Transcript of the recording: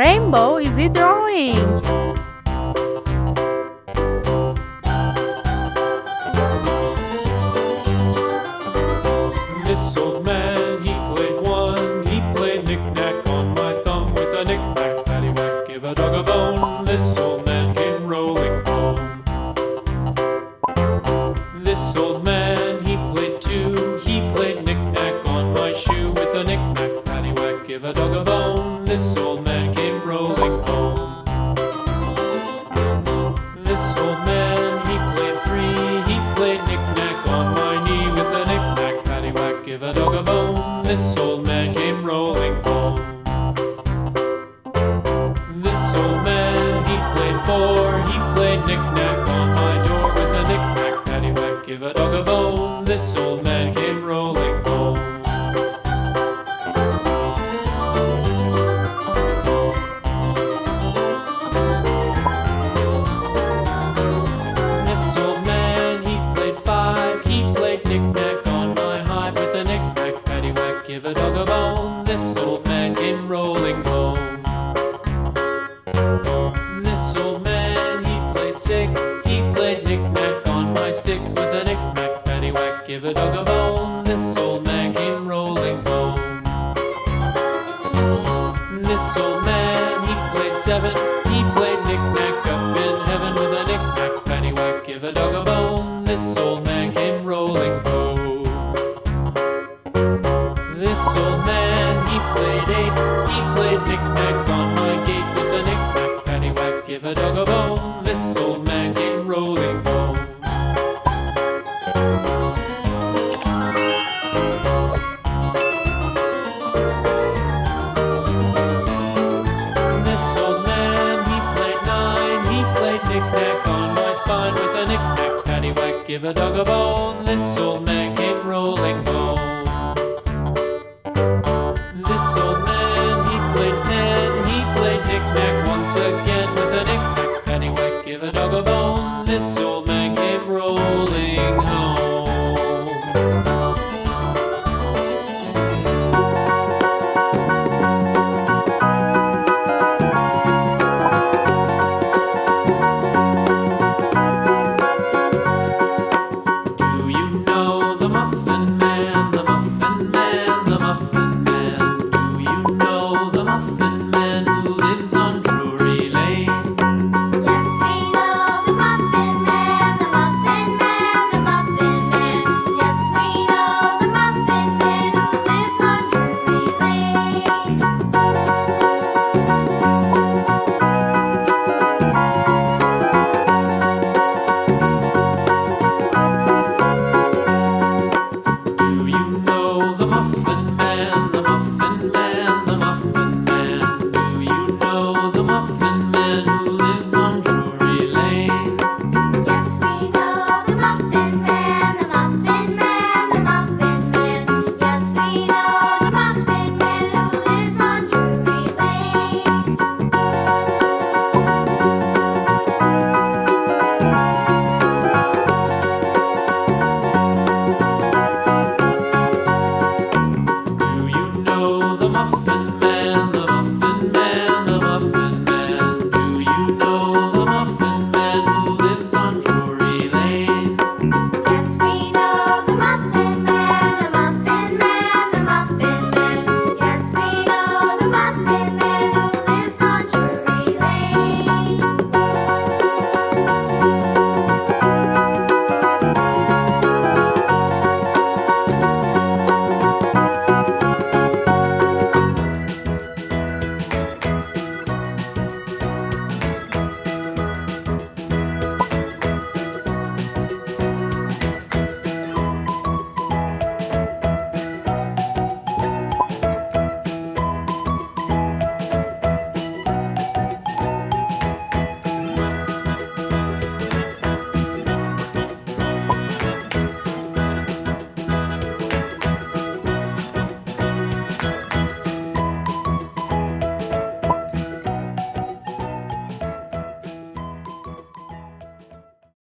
rainbow is he drawing? This old man, he played one. He played knick-knack on my thumb with a knick-knack, paddywhack, give a dog a bone. This old man came rolling home. This old man, he played two. He played knick-knack on my shoe with a knick-knack, paddywhack, give a dog a bone. This old man came rolling home. This old man, he played three. He played knick-knack on my knee with a knick-knack, paddywhack, give a dog a bone. This old man came rolling home. This old man, he played four. He played knick-knack on my door with a knick-knack, paddywhack, give a dog a bone. This old man came rolling home. This old man, he played five. He played knick-knack on my hive with a knick-knack, paddywhack, give a dog a bone. This old man came rolling home. This old man, he played six. He played knick-knack on my sticks with a knick-knack, paddywhack, give a dog a bone. This old man came rolling home. This old man, he played seven. He played knick-knack up in heaven with a knick-knack, paddywhack, give a dog a bone. This old man came rolling home. This old man, he played eight. He played knick-knack on my gate with a knick-knack, paddywhack, give a dog a bone. This old man came rolling home. This old man, he played nine. He played knick-knack on my spine with a knick-knack, paddywhack, give a dog a bone. This old man came rolling home.